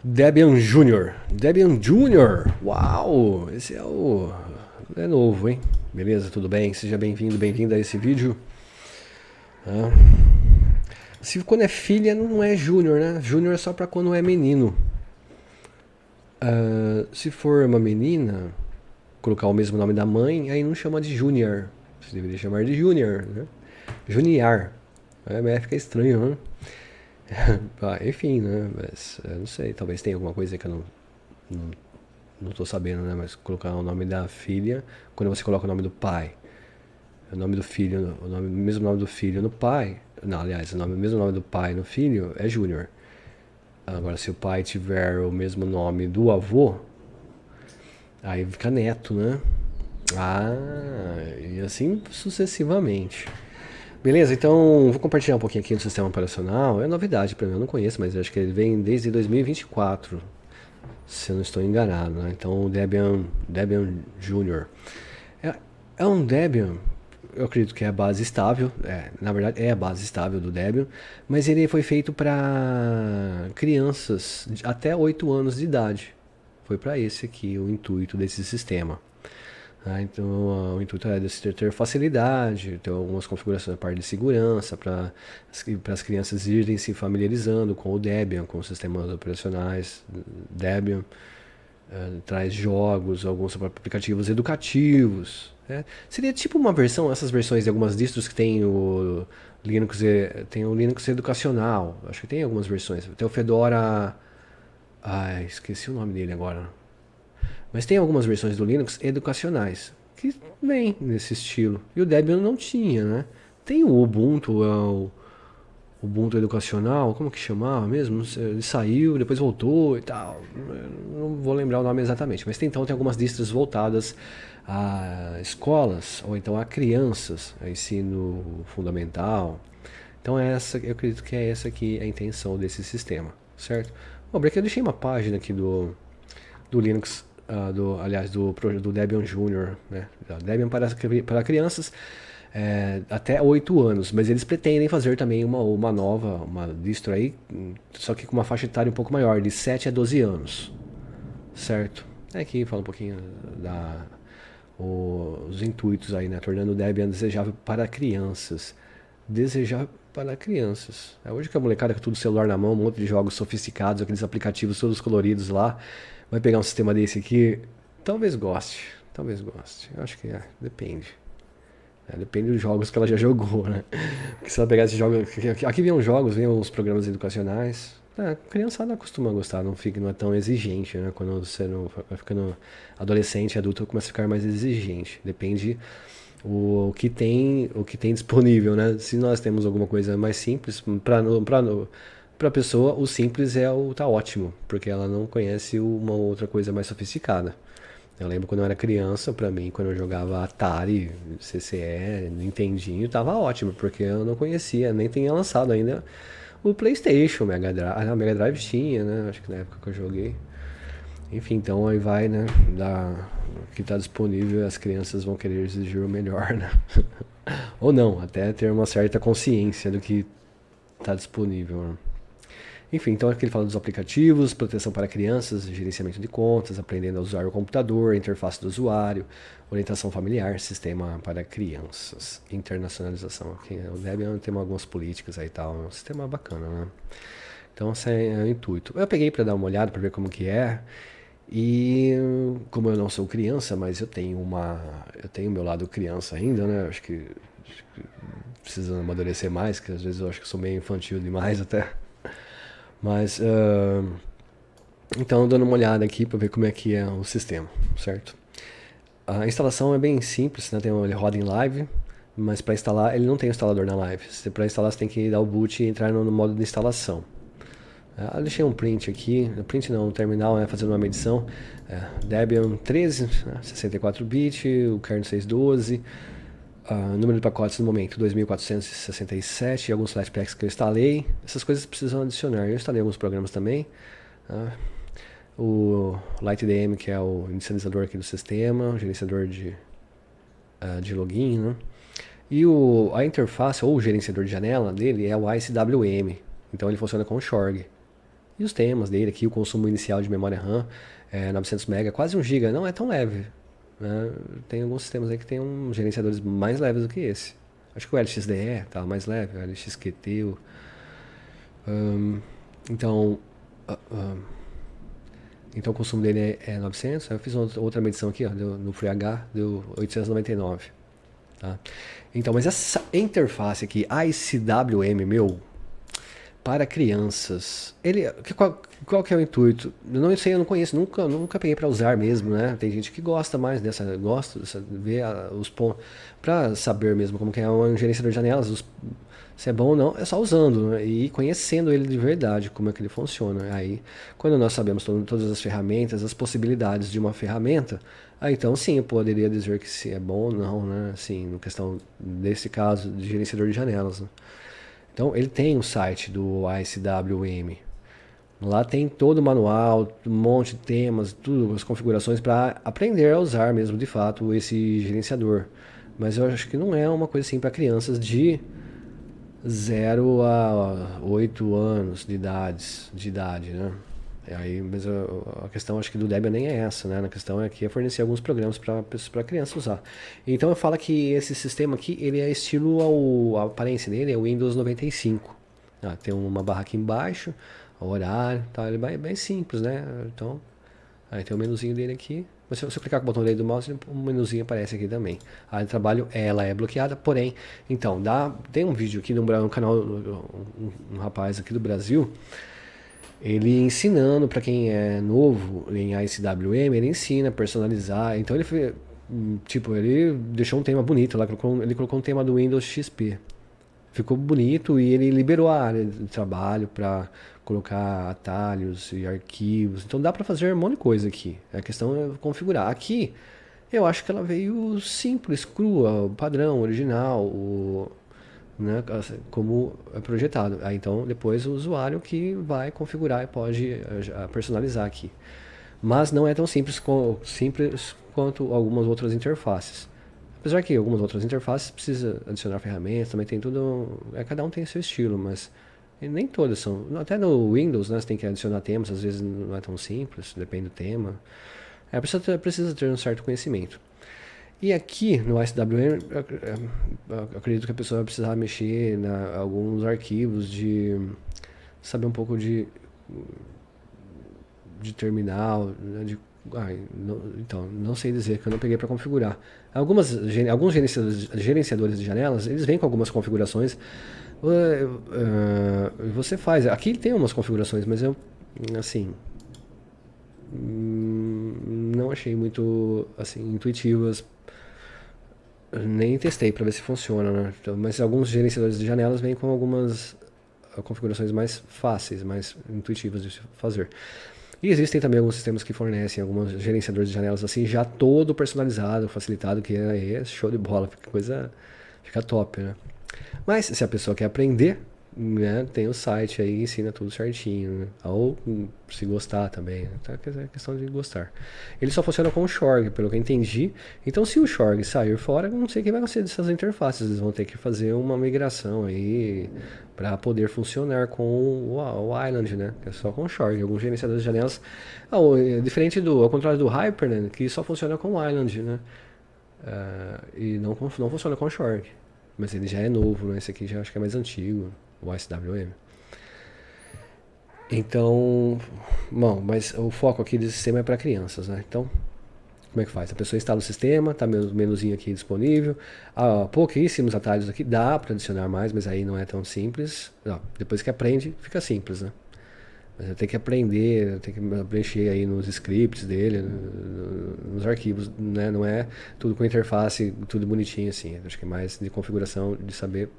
Debian Júnior. Debian Júnior. Uau, esse é novo, hein? Beleza, tudo bem? Seja bem-vindo, bem-vinda a esse vídeo. Ah, se quando é filha não é Júnior, né? Júnior é só pra quando é menino. Se for uma menina, colocar o mesmo nome da mãe, aí não chama de Júnior. Você deveria chamar de Júnior, né? Junior. Mas fica estranho, né? Enfim, né? Mas não sei, talvez tenha alguma coisa que eu não não tô sabendo, né? Mas colocar o nome da filha, quando você coloca o nome do pai, o nome do filho, o mesmo nome do filho no pai, não, aliás, o mesmo nome do pai no filho é Júnior. Agora, se o pai tiver o mesmo nome do avô, aí fica neto, né? Ah, e assim sucessivamente. Beleza, então vou compartilhar um pouquinho aqui do sistema operacional. É novidade para mim, eu não conheço, mas acho que ele vem desde 2024, se eu não estou enganado, né? Então o Debian Júnior. É, é um Debian, eu acredito que é a base estável, na verdade é a base estável do Debian, mas ele foi feito para crianças até 8 anos de idade. Foi para esse aqui o intuito desse sistema. Então, o intuito é de ter facilidade, ter algumas configurações da parte de segurança, para as crianças irem se familiarizando com o Debian, com os sistemas operacionais Debian. Traz jogos, alguns aplicativos educativos. Né? Seria tipo uma versão, essas versões de algumas distros que tem tem o Linux educacional. Acho que tem algumas versões. Tem o Fedora. Ah, esqueci o nome dele agora. Mas tem algumas versões do Linux educacionais que vem nesse estilo. E o Debian não tinha, né? Tem o Ubuntu, o Ubuntu educacional, como que chamava mesmo? Ele saiu, depois voltou e tal. Não vou lembrar o nome exatamente, mas então tem algumas distros voltadas a escolas ou então a crianças, a ensino fundamental. Então eu acredito que é essa aqui a intenção desse sistema, certo? Bom, aqui eu deixei uma página aqui do Linux, aliás, do Debian Junior, né? Debian para crianças até 8 anos, mas eles pretendem fazer também uma nova, uma distro aí, só que com uma faixa etária um pouco maior, de 7 a 12 anos, certo? Aqui fala um pouquinho os intuitos aí, né? Tornando o Debian desejável para crianças. Desejável para crianças. Hoje que a molecada com tudo celular na mão, um monte de jogos sofisticados, aqueles aplicativos todos coloridos lá, vai pegar um sistema desse aqui, talvez goste. Talvez goste. Eu acho que depende. Depende dos jogos que ela já jogou, né? Porque se ela pegar esses jogos. Aqui vem os jogos, vem os programas educacionais. A criançada costuma gostar, não é tão exigente, né? Quando você não vai ficando adolescente, adulto, começa a ficar mais exigente. Depende o que tem disponível, né? Se nós temos alguma coisa mais simples, para a pessoa, o simples tá ótimo, porque ela não conhece uma outra coisa mais sofisticada. Eu lembro quando eu era criança, pra mim, quando eu jogava Atari, CCE, Nintendinho, tava ótimo, porque eu não conhecia, nem tinha lançado ainda o PlayStation, Mega Drive. Ah, não, Mega Drive tinha, né? Acho que na época que eu joguei. Enfim, então aí vai, né? O que tá disponível, as crianças vão querer exigir o melhor, né? Ou não, até ter uma certa consciência do que tá disponível, né? Enfim, então aqui ele fala dos aplicativos, proteção para crianças, gerenciamento de contas, aprendendo a usar o computador, interface do usuário, orientação familiar, sistema para crianças, internacionalização. Aqui, o Debian tem algumas políticas aí e tal, é um sistema bacana, né? Então esse é o intuito. Eu peguei para dar uma olhada para ver como que é. E como eu não sou criança, mas eu tenho meu lado criança ainda, né? Acho que precisa amadurecer mais, que às vezes eu acho que sou meio infantil demais até. Mas então dando uma olhada aqui para ver como é que é o sistema, certo? A instalação é bem simples, né? Ele roda em live, mas para instalar ele não tem instalador na live. Para instalar você tem que dar o boot e entrar no modo de instalação. Eu deixei um print aqui, print não, um terminal, né, fazendo uma medição. Debian 13, né, 64-bit, o kernel 612, número de pacotes no momento 2467, alguns Flatpaks que eu instalei. Essas coisas precisam adicionar. Eu instalei alguns programas também. O LightDM, que é o inicializador aqui do sistema, o gerenciador de login, né? E a interface, ou o gerenciador de janela dele, é o IceWM. Então ele funciona com o Shorg. E os temas dele aqui, o consumo inicial de memória RAM, 900 MB, quase 1 GB, não é tão leve. Né? Tem alguns sistemas aí que tem uns gerenciadores mais leves do que esse. Acho que o LXDE tá mais leve, o LXQT. Então, então o consumo dele é 900. Aí eu fiz outra medição aqui, ó, no FreeH, deu 899. Tá? Então, mas essa interface aqui, ICWM, meu, para crianças, qual que é o intuito? Eu não sei, eu não conheço, nunca peguei para usar mesmo, né? Tem gente que gosta mais gosta de ver os pontos, para saber mesmo como que é um gerenciador de janelas, se é bom ou não, é só usando, né? E conhecendo ele de verdade, como é que ele funciona. Aí, quando nós sabemos todas as ferramentas, as possibilidades de uma ferramenta, aí então sim, eu poderia dizer que se é bom ou não, né? Assim, no questão desse caso de gerenciador de janelas, né? Então, ele tem o site do ICWM. Lá tem todo o manual, um monte de temas, tudo, as configurações para aprender a usar mesmo de fato esse gerenciador. Mas eu acho que não é uma coisa assim para crianças de 0 a 8 anos de idade, né? Aí, mas a questão acho que do Debian nem é essa, né? A questão é que é fornecer alguns programas para criança usar. Então eu falo que esse sistema aqui, ele é estilo, a aparência dele é o Windows 95. Tem uma barra aqui embaixo, o horário, tá? Ele é bem simples, né? Então, aí tem o menuzinho dele aqui. Mas se eu clicar com o botão direito do mouse, o menuzinho aparece aqui também. A área de trabalho, ela é bloqueada, porém, então, tem um vídeo aqui no canal, um rapaz aqui do Brasil, ele ensinando para quem é novo em ICWM, ele ensina a personalizar. Então ele deixou um tema bonito lá, ele colocou um tema do Windows XP. Ficou bonito e ele liberou a área de trabalho para colocar atalhos e arquivos. Então dá para fazer um monte de coisa aqui. A questão é configurar. Aqui eu acho que ela veio simples, crua, o padrão, original, né, como é projetado. Aí, então depois o usuário que vai configurar e pode personalizar aqui. Mas não é tão simples quanto algumas outras interfaces. Apesar que algumas outras interfaces precisa adicionar ferramentas, também tem tudo. Cada um tem seu estilo, mas nem todas são. Até no Windows, né, você tem que adicionar temas, às vezes não é tão simples, depende do tema. Precisa ter um certo conhecimento. E aqui no SWM, eu acredito que a pessoa vai precisar mexer em alguns arquivos, saber um pouco de terminal, né, então, não sei dizer, que eu não peguei para configurar. Alguns gerenciadores de janelas, eles vêm com algumas configurações. Você faz. Aqui tem umas configurações, mas eu, assim, não achei muito assim intuitivas. Nem testei para ver se funciona, né? Então, mas alguns gerenciadores de janelas vêm com algumas configurações mais fáceis, mais intuitivas de fazer. E existem também alguns sistemas que fornecem alguns gerenciadores de janelas assim, já todo personalizado, facilitado, que é show de bola, fica top, né? Mas se a pessoa quer aprender, né, tem o site aí, ensina tudo certinho, né? Ou se gostar também, né? Então é questão de gostar. Ele só funciona com o Shorg, pelo que eu entendi. Então se o Shorg sair fora, não sei o que vai acontecer dessas interfaces. Eles vão ter que fazer uma migração aí para poder funcionar com o Island, né? Que é só com o Shorg. Alguns gerenciadores de janelas, diferente ao contrário do Hyper, né? Que só funciona com o Island, né? E não funciona com o Shorg. Mas ele já é novo, né? Esse aqui já acho que é mais antigo, o SWM. Então, bom, mas o foco aqui desse sistema é para crianças, né? Então, como é que faz? A pessoa instala o sistema, tá o menuzinho aqui disponível. Pouquíssimos atalhos aqui, dá para adicionar mais, mas aí não é tão simples. Depois que aprende, fica simples, né? Mas tem que aprender, tem que preencher aí nos scripts dele, nos arquivos, né? Não é tudo com interface, tudo bonitinho assim. Acho que é mais de configuração, de saber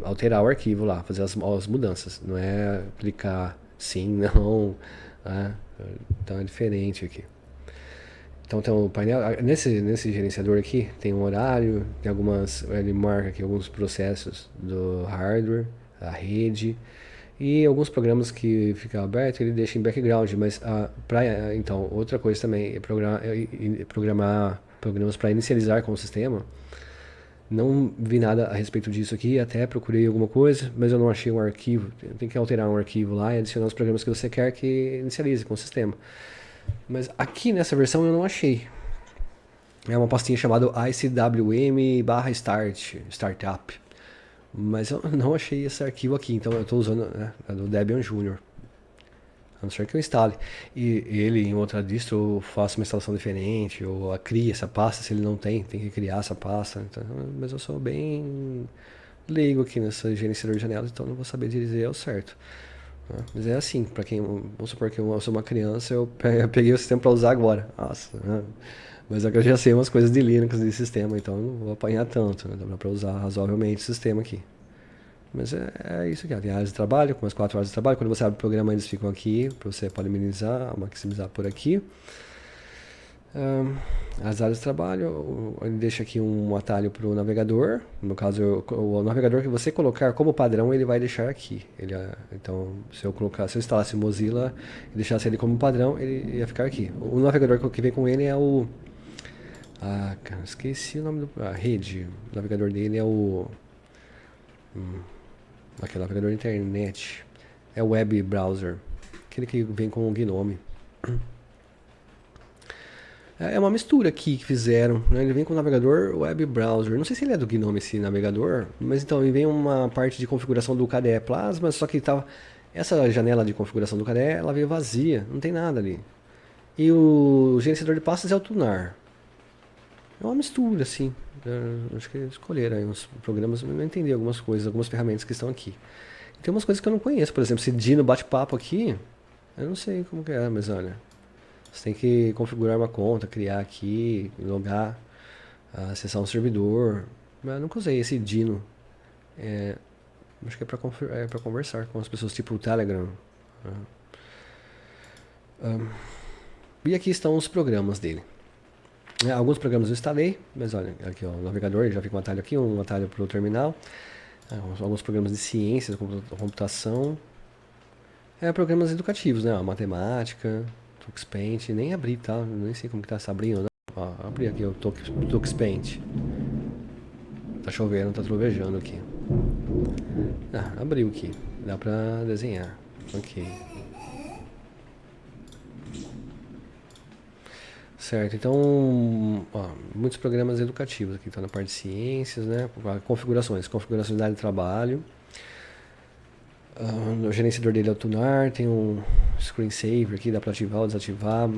alterar o arquivo lá, fazer as mudanças. Não é clicar sim, não. Né? Então é diferente aqui. Então tem um painel, nesse gerenciador aqui tem um horário, ele marca aqui alguns processos do hardware, a rede, e alguns programas que ficam abertos ele deixa em background, mas então outra coisa também é programar programas para inicializar com o sistema. Não vi nada a respeito disso aqui, até procurei alguma coisa, mas eu não achei um arquivo. Tem que alterar um arquivo lá e adicionar os programas que você quer que inicialize com o sistema. Mas aqui nessa versão eu não achei. É uma pastinha chamada ICWM/start, startup. Mas eu não achei esse arquivo aqui, então eu estou usando, né, a do Debian Junior. A não ser que eu instale. E ele em outra distro eu faço uma instalação diferente, ou crie essa pasta se ele não tem que criar essa pasta. Então, mas eu sou bem leigo aqui nessa gerenciador de janelas, então não vou saber dizer ao certo. Né? Mas é assim, para quem, vamos supor que eu sou uma criança, eu peguei o sistema para usar agora. Nossa, né? Mas é que eu já sei umas coisas de Linux de sistema, então eu não vou apanhar tanto, né? Dá para usar razoavelmente o sistema aqui. Mas é isso aqui, ó. Tem áreas de trabalho, com as 4 horas de trabalho. Quando você abre o programa, eles ficam aqui, para você pode minimizar, maximizar por aqui. As áreas de trabalho, ele deixa aqui um atalho para o navegador. No caso, o navegador que você colocar como padrão, ele vai deixar aqui. Então, se eu instalasse Mozilla e deixasse ele como padrão, ele ia ficar aqui. O navegador que vem com ele é o... cara, esqueci o nome do... rede. O navegador dele é o... aquele navegador de internet. É o Web Browser. Aquele que vem com o Gnome. É uma mistura aqui que fizeram, né? Ele vem com o navegador Web Browser. Não sei se ele é do Gnome esse navegador, mas então ele vem uma parte de configuração do KDE Plasma, só que tava essa janela de configuração do KDE, ela veio vazia, não tem nada ali. E o gerenciador de pastas é o Tunar. É uma mistura, assim. Acho que escolheram aí uns programas, mas não entendi algumas coisas, algumas ferramentas que estão aqui. Tem umas coisas que eu não conheço, por exemplo, esse Dino bate-papo aqui, eu não sei como que é, mas olha, você tem que configurar uma conta, criar aqui, logar, acessar um servidor. Mas eu nunca usei esse Dino. Acho que é para conversar com as pessoas, tipo o Telegram. E aqui estão os programas dele. Alguns programas eu instalei, mas olha, aqui ó, o navegador, já fica um atalho aqui, um atalho para o terminal. Alguns programas de ciência, computação. Programas educativos, né? Matemática, TuxPaint, nem abri, tá? Nem sei como que tá se abrindo, né? Abri aqui o TuxPaint. Tá chovendo, tá trovejando aqui. Abriu aqui. Dá pra desenhar. Ok. Certo, então, muitos programas educativos aqui, estão na parte de ciências, né? Configurações da área de trabalho. O gerenciador dele é o Tunar, tem um screensaver aqui, dá para ativar ou desativar.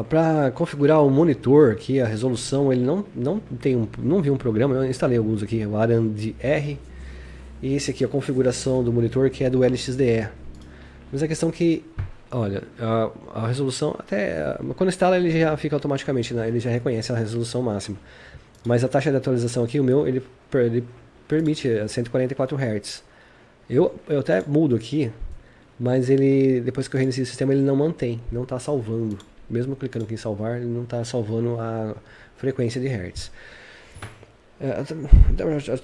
Para configurar o monitor aqui, a resolução, ele não vi um programa, eu instalei alguns aqui, o ARANDR, e esse aqui é a configuração do monitor que é do LXDE. Mas a questão que, olha, a resolução, até quando instala ele já fica automaticamente, né? Ele já reconhece a resolução máxima. Mas a taxa de atualização aqui, o meu, ele permite 144 Hz. Eu até mudo aqui, mas ele, depois que eu reinicio o sistema, ele não mantém, não está salvando. Mesmo clicando aqui em salvar, ele não está salvando a frequência de Hertz.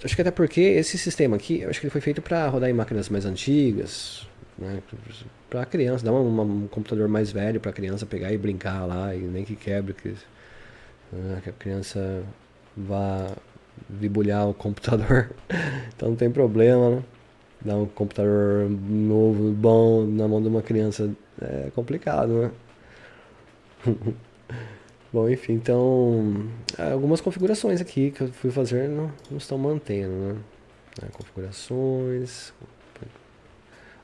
Acho que até porque esse sistema aqui, acho que ele foi feito para rodar em máquinas mais antigas, né? Para criança, dar um computador mais velho para a criança pegar e brincar lá, e nem que quebre, que a criança vá debulhar o computador. Então não tem problema, né? Dar um computador novo, bom, na mão de uma criança é complicado, né? Bom, enfim, então algumas configurações aqui que eu fui fazer não estão mantendo, né? Configurações.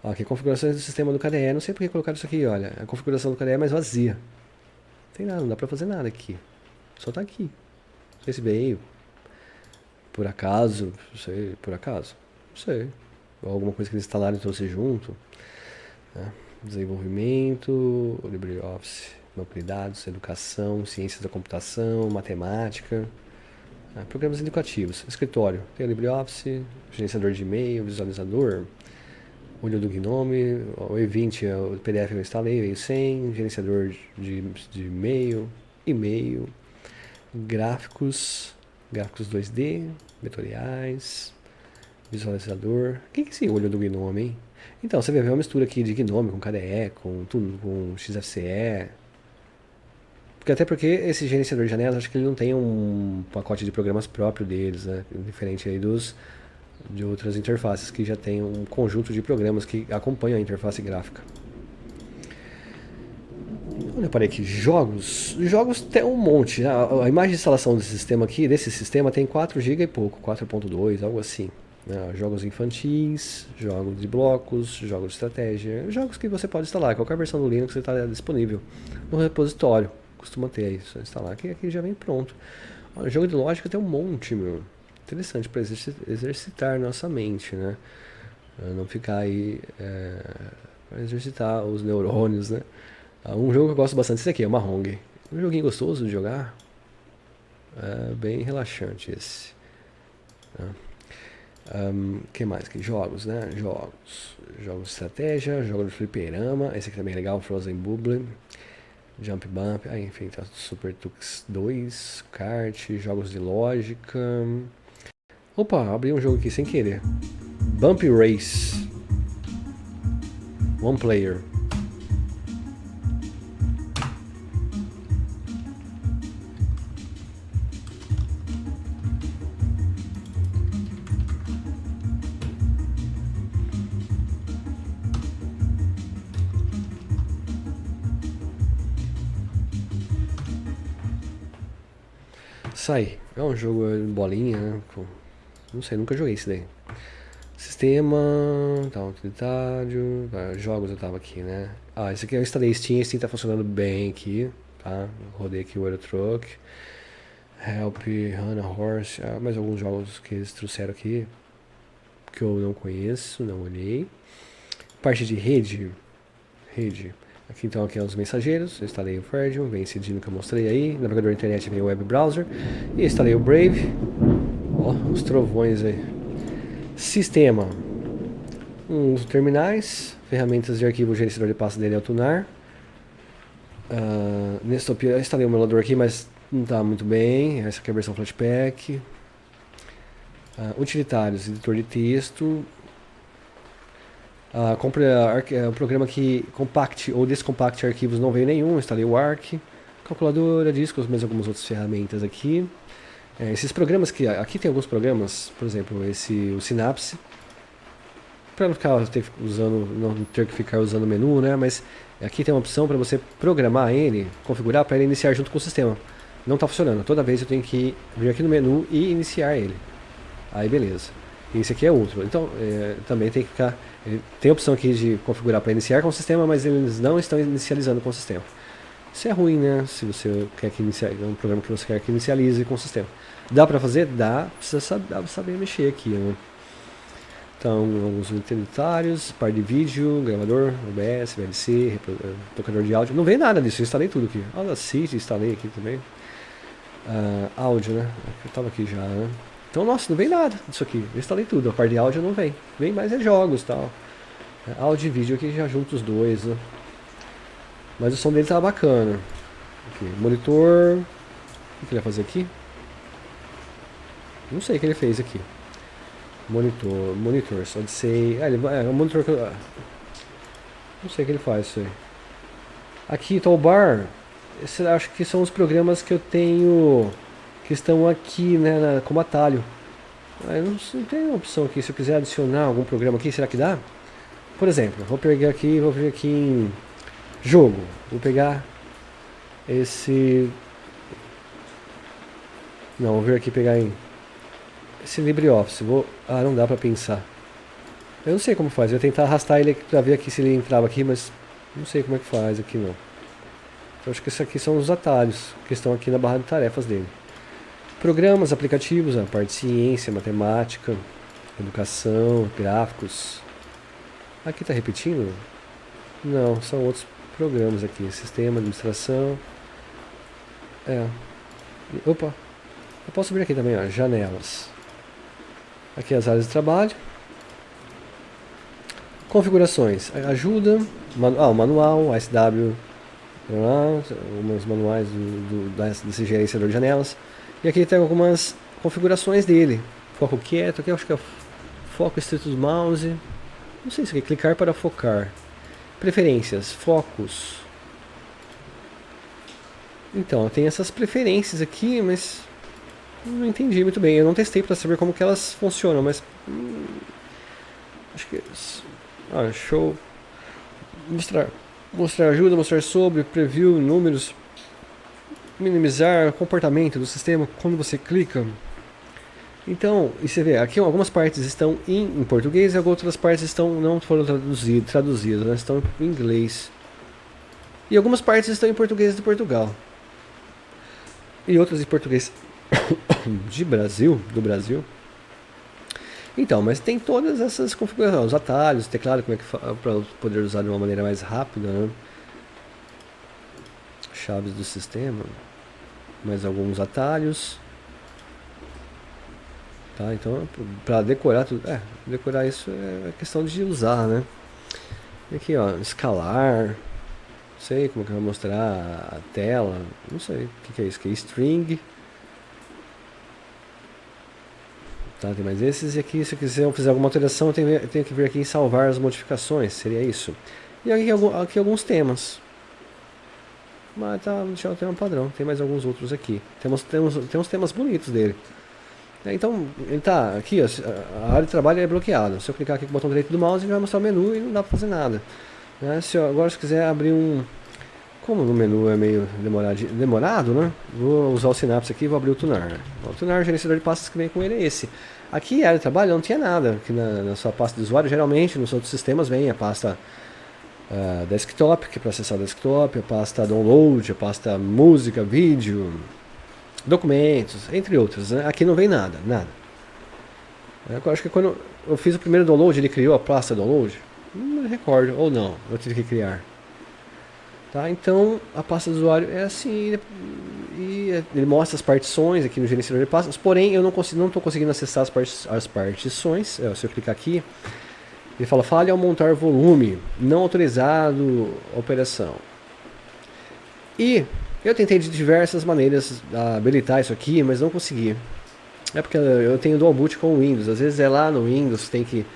Aqui, configurações do sistema do KDE. Não sei porque colocaram isso aqui, olha. A configuração do KDE é mais vazia. Não tem nada, não dá pra fazer nada aqui. Só tá aqui. Não sei se veio por acaso, não sei, por acaso. Não sei. Ou alguma coisa que eles instalaram e trouxe junto. Né? Desenvolvimento, LibreOffice, banco de dados, educação, ciências da computação, matemática, programas educativos, escritório, tem o LibreOffice, gerenciador de e-mail, visualizador, olho do Gnome, o E20, o PDF eu instalei, veio sem, gerenciador de e-mail, gráficos 2D, vetoriais, visualizador. O que é esse olho do Gnome, hein? Então, você vê uma mistura aqui de Gnome com KDE, com XFCE. Até porque esse gerenciador de janelas, acho que ele não tem um pacote de programas próprio deles, né? Diferente aí de outras interfaces que já tem um conjunto de programas que acompanham a interface gráfica. Olha, eu parei aqui, jogos. Jogos tem um monte. A imagem de instalação desse sistema tem 4 GB e pouco, 4.2, algo assim. Jogos infantis, jogos de blocos, jogos de estratégia, jogos que você pode instalar. Qualquer versão do Linux está disponível no repositório. Costuma ter aí, só instalar. Aqui já vem pronto. Jogo de lógica tem um monte, meu. Interessante para exercitar nossa mente, né? Não ficar aí para exercitar os neurônios, né? Um jogo que eu gosto bastante, esse aqui é o Mahjong. Um joguinho gostoso de jogar. Bem relaxante esse. Que mais? Jogos, né? Jogos de estratégia, jogo de fliperama. Esse aqui também é legal, Frozen Bubble. Jump Bump, enfim, tá Super Tux 2, kart, jogos de lógica. Opa, abri um jogo aqui sem querer. Bump Race. One player. Sai. É um jogo de bolinha, né? Não sei, nunca joguei esse daí. Sistema, tá, utilitário, jogos eu tava aqui, né? Esse aqui eu instalei Steam tá funcionando bem aqui, tá? Rodei aqui o Euro Truck, Help, Hannah Horse, mais alguns jogos que eles trouxeram aqui, que eu não conheço, não olhei. Parte de rede. Aqui então aqui é os mensageiros, eu instalei o Ferdium, vem esse dino que eu mostrei aí, navegador de internet vem o web browser, e instalei o Brave, os trovões aí. Sistema, uns terminais, ferramentas de arquivo, o gerenciador de pastas dele é o Tunar. Nestopia, eu instalei o emulador aqui, mas não está muito bem, essa aqui é a versão Flatpak. Utilitários, editor de texto. O programa que compacte ou descompacte arquivos não veio nenhum, instalei o Arc. Calculadora, discos, mais algumas outras ferramentas aqui. Esses programas que... Aqui tem alguns programas, por exemplo, o Synapse. Para não ter que ficar usando o menu, né? Mas aqui tem uma opção para você programar ele, configurar para ele iniciar junto com o sistema. Não está funcionando. Toda vez eu tenho que vir aqui no menu e iniciar ele. Aí beleza. E esse aqui é outro. Então também tem que ficar... Tem a opção aqui de configurar para iniciar com o sistema, mas eles não estão inicializando com o sistema. Isso é ruim, né? Se você quer que é um programa que você quer que inicialize com o sistema. Dá para fazer? Dá. Precisa saber mexer aqui, né? Então, alguns utilitários, par de vídeo, gravador, OBS, VLC, tocador de áudio. Não veio nada disso, eu instalei tudo aqui. Audacity, instalei aqui também. Áudio, né? Eu tava aqui já, né? Então, nossa, não vem nada disso aqui. Eu instalei tudo, a parte de áudio não vem. Vem mais jogos e tal. Áudio e vídeo aqui já junto os dois, né? Mas o som dele tava bacana. Aqui, monitor. O que ele vai fazer aqui? Não sei o que ele fez aqui. Monitor, só de sei. É um monitor que eu... Não sei o que ele faz isso aí. Aqui, Toolbar. Acho que são os programas que eu tenho... Que estão aqui, né, como atalho. Eu não tem uma opção aqui. Se eu quiser adicionar algum programa aqui, será que dá? Por exemplo, vou vir aqui em jogo. Vou pegar esse... Não, vou vir aqui pegar em... Esse LibreOffice. não dá pra pensar. Eu não sei como faz. Eu ia tentar arrastar ele pra ver aqui se ele entrava aqui, mas não sei como é que faz aqui não. Eu acho que esses aqui são os atalhos que estão aqui na barra de tarefas dele. Programas, aplicativos, a parte de ciência, matemática, educação, gráficos. Aqui está repetindo? Não, são outros programas aqui. Sistema, administração. Opa! Eu posso abrir aqui também, ó, janelas. Aqui as áreas de trabalho. Configurações. Ajuda. O manual, SW. Alguns manuais desse gerenciador de janelas. E aqui tem algumas configurações dele. Foco quieto, aqui eu acho que é foco estrito do mouse. Não sei se é clicar para focar. Preferências, focos. Então, tem essas preferências aqui, mas não entendi muito bem. Eu não testei para saber como que elas funcionam, mas acho que show. Mostrar ajuda, mostrar sobre, preview, números, minimizar o comportamento do sistema quando você clica. Então, e você vê, aqui algumas partes estão em português e outras partes não foram traduzidas, né? Estão em inglês. E algumas partes estão em português de Portugal. E outras em português do Brasil. Então, mas tem todas essas configurações, os atalhos, teclado, como é que para poder usar de uma maneira mais rápida, né? Chaves do sistema, mais alguns atalhos. Tá, então para decorar tudo, decorar isso é questão de usar, né? E aqui, ó, escalar, não sei como que vai mostrar a tela, não sei o que é isso, que é string. Tá, tem mais esses, e aqui se eu quiser fazer alguma alteração eu tenho que vir aqui em salvar as modificações, seria isso. E aqui alguns temas. Mas tá, deixa eu ter um padrão, tem mais alguns outros aqui. Tem uns temas bonitos dele. Então, ele tá aqui, ó, a área de trabalho é bloqueada. Se eu clicar aqui com o botão direito do mouse, ele vai mostrar o menu e não dá pra fazer nada. Né? Agora, se quiser abrir como no menu é meio demorado, né? Vou usar o Synapse aqui e vou abrir o Tunar. O Tunar, o gerenciador de pastas que vem com ele é esse. Aqui, a área de trabalho, não tinha nada. Aqui na sua pasta de usuário, geralmente, nos outros sistemas, vem a pasta desktop, que é para acessar o desktop, a pasta download, a pasta música, vídeo, documentos, entre outros, né? Aqui não vem nada. Eu acho que quando eu fiz o primeiro download, ele criou a pasta download? Não me recordo, ou não, eu tive que criar. Tá, então a pasta do usuário é assim, e ele mostra as partições aqui no gerenciador de pastas, porém eu não estou conseguindo acessar as partições. Se eu clicar aqui, ele fala falha ao montar volume, não autorizado operação. E eu tentei de diversas maneiras habilitar isso aqui, mas não consegui. É porque eu tenho dual boot com o Windows. Às vezes é lá no Windows, tem que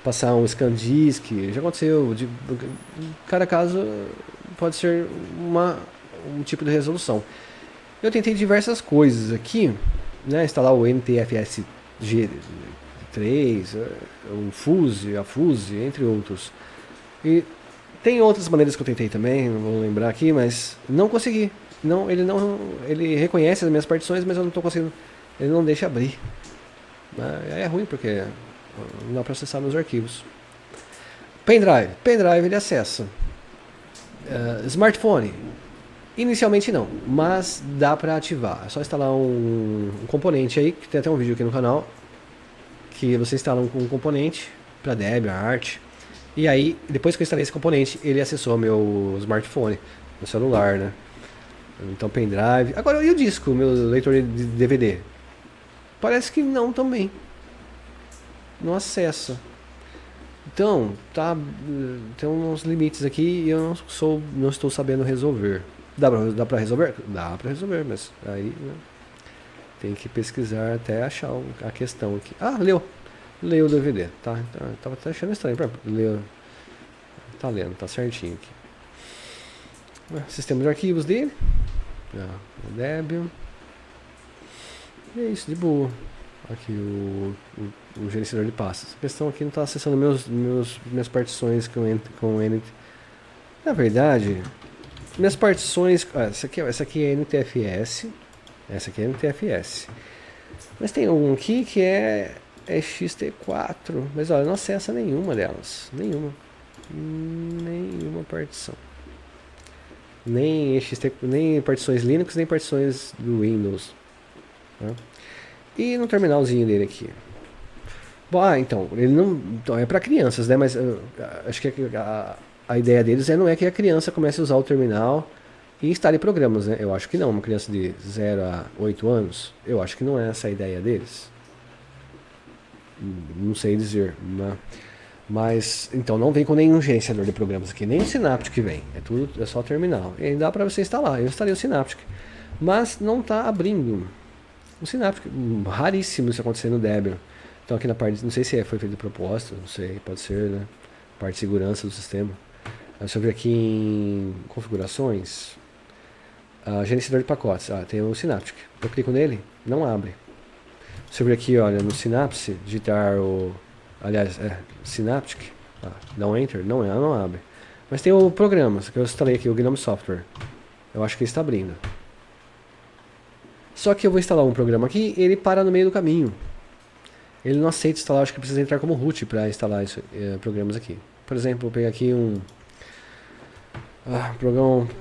passar um scan disk. Já aconteceu. Cada caso pode ser um tipo de resolução. Eu tentei diversas coisas aqui, né? Instalar o NTFS G3, o Fuse, a Fuse, entre outros. E tem outras maneiras que eu tentei também, não vou lembrar aqui, mas não consegui. Ele reconhece as minhas partições, mas eu não estou conseguindo. Ele não deixa abrir. É ruim porque não dá para acessar meus arquivos. Pendrive ele acessa. Smartphone, inicialmente não, mas dá para ativar. É só instalar um componente aí, que tem até um vídeo aqui no canal, que você instala um componente para Debian, Arch. E aí, depois que eu instalei esse componente, ele acessou meu smartphone, meu celular, né? Então, pendrive. Agora, e o disco, meu leitor de DVD? Parece que não também. Não acessa. Então, tem uns limites aqui e eu não estou sabendo resolver. Dá pra resolver? Dá pra resolver, mas aí, né, tem que pesquisar até achar a questão aqui. Leu o DVD, tá? Tava até achando estranho. Tá lendo, tá certinho aqui. Sistema de arquivos dele. O Debian. E é isso, de boa. Aqui o gerenciador de pastas. A questão aqui não está acessando minhas partições com N. Na verdade, minhas partições. Essa aqui é NTFS. Essa aqui é NTFS. Mas tem um aqui que é XT4. Mas olha, não acessa nenhuma delas. Nenhuma partição. Nem partições Linux, nem partições do Windows. Tá? E no terminalzinho dele aqui. Bom, então, ele não. Então, é para crianças, né? Mas acho que a ideia deles não é que a criança comece a usar o terminal e instale programas, né? Eu acho que não. Uma criança de 0 a 8 anos, eu acho que não é essa a ideia deles. Não sei dizer. Mas então não vem com nenhum gerenciador de programas aqui, nem o Synaptic vem. É só terminal. E aí dá para você instalar. Eu instalei o Synaptic, mas não está abrindo. O Synaptic, raríssimo isso acontecer no Debian. Então aqui na parte, não sei se foi feito de propósito, não sei, pode ser, né? Parte de segurança do sistema. Deixa eu ver aqui em configurações. gerenciador de pacotes. Tem o Synaptic. Eu clico nele, não abre. Se eu vir aqui, olha, no Synapse, digitar o... Aliás, Synaptic. Dá um Enter, não abre. Mas tem o programas, que eu instalei aqui, o Gnome Software. Eu acho que ele está abrindo. Só que eu vou instalar um programa aqui e ele para no meio do caminho. Ele não aceita instalar, acho que precisa entrar como root para instalar programas aqui. Por exemplo, vou pegar aqui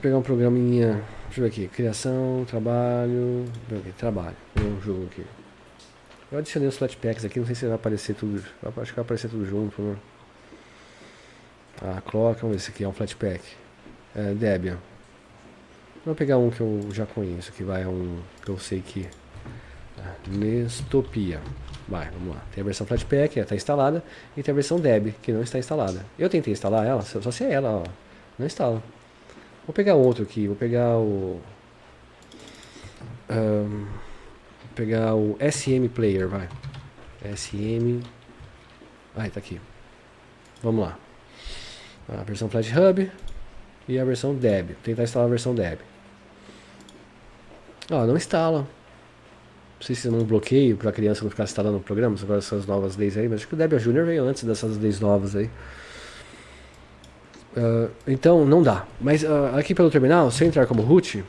pegar um programinha, deixa eu ver aqui, criação, trabalho, trabalho, um jogo aqui. Eu adicionei os Flatpaks aqui, não sei se vai aparecer tudo, acho que vai aparecer tudo junto, né? Clock, vamos ver se aqui é um Flatpak. Debian. Vou pegar um que eu já conheço, que que eu sei que... Nestopia. Vamos lá. Tem a versão Flatpak, está instalada, e tem a versão Deb, que não está instalada. Eu tentei instalar ela, só se é ela, ó, não instala. Vou pegar outro aqui, vou pegar o SM Player, vai. SM... tá aqui. Vamos lá. A versão FlatHub e a versão Deb. Vou tentar instalar a versão Deb. Não instala. Não sei se é um bloqueio para a criança não ficar instalando programas, agora essas novas leis aí, mas acho que o Debian Junior veio antes dessas leis novas aí. Então não dá. Mas aqui pelo terminal, se eu entrar como root,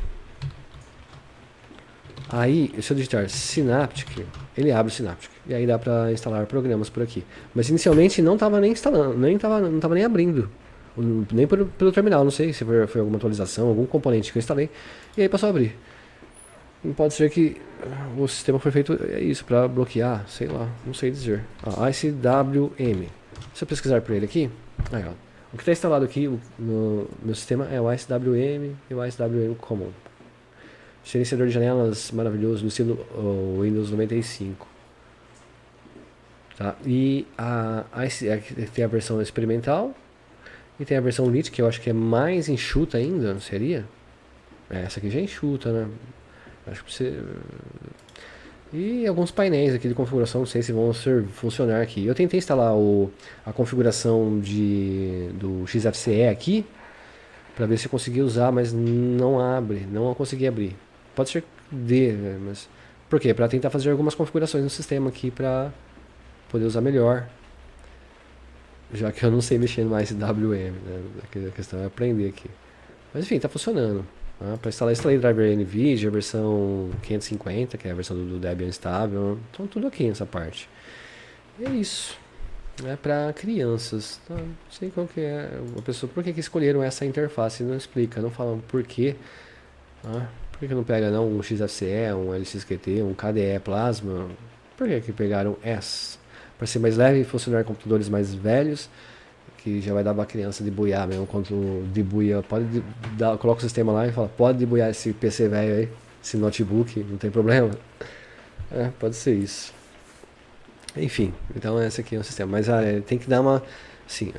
aí se eu digitar Synaptic, ele abre o Synaptic. E aí dá para instalar programas por aqui. Mas inicialmente não estava nem instalando, não estava nem abrindo. Nem pelo terminal, não sei se foi alguma atualização, algum componente que eu instalei. E aí passou a abrir. E pode ser que o sistema foi feito isso, para bloquear, sei lá, não sei dizer. ICWM. Se eu pesquisar por ele aqui, aí, ó, o que está instalado aqui no meu sistema é o ICWM e o ICWM Common. Gerenciador de janelas maravilhoso no estilo Windows 95. Tá? E tem a versão experimental e tem a versão Lite, que eu acho que é mais enxuta ainda, não seria? Essa aqui já é enxuta, né? Acho que você... E alguns painéis aqui de configuração, não sei se vão funcionar aqui. Eu tentei instalar a configuração do XFCE aqui, para ver se eu consegui usar, mas não abre, não consegui abrir. Pode ser que dê, mas... Por quê? Para tentar fazer algumas configurações no sistema aqui, para poder usar melhor. Já que eu não sei mexer mais em WM, né? A questão é aprender aqui. Mas enfim, tá funcionando. Para instalar, instalei driver NVIDIA, versão 550, que é a versão do Debian estável. Então tudo aqui nessa parte. E é isso. É para crianças. Não sei qual que é a pessoa. Por que escolheram essa interface? Não explica, não falam por quê. Por que não pega não um XFCE, um LXQT, um KDE Plasma? Por que pegaram essa? Para ser mais leve e funcionar em computadores mais velhos, que já vai dar pra criança debuiar mesmo. Quando debuia, coloca o sistema lá e fala, pode debuiar esse PC velho aí, esse notebook, não tem problema. Pode ser isso. Enfim, então esse aqui é o sistema. Mas tem que dar uma... Assim,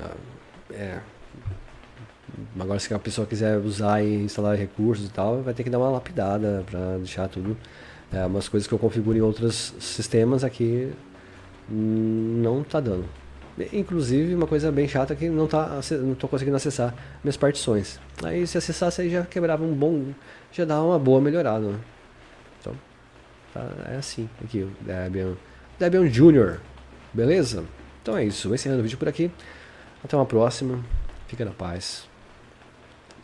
agora se a pessoa quiser usar e instalar recursos e tal, vai ter que dar uma lapidada para deixar tudo. Umas coisas que eu configuro em outros sistemas aqui não tá dando. Inclusive uma coisa bem chata que não tô conseguindo acessar minhas partições. Aí se acessasse aí já quebrava já dá uma boa melhorada, né? Então é assim aqui o Debian Junior, beleza? Então é isso, vou encerrando o vídeo por aqui. Até uma próxima, fica na paz,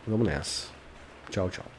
vamos nessa, tchau, tchau.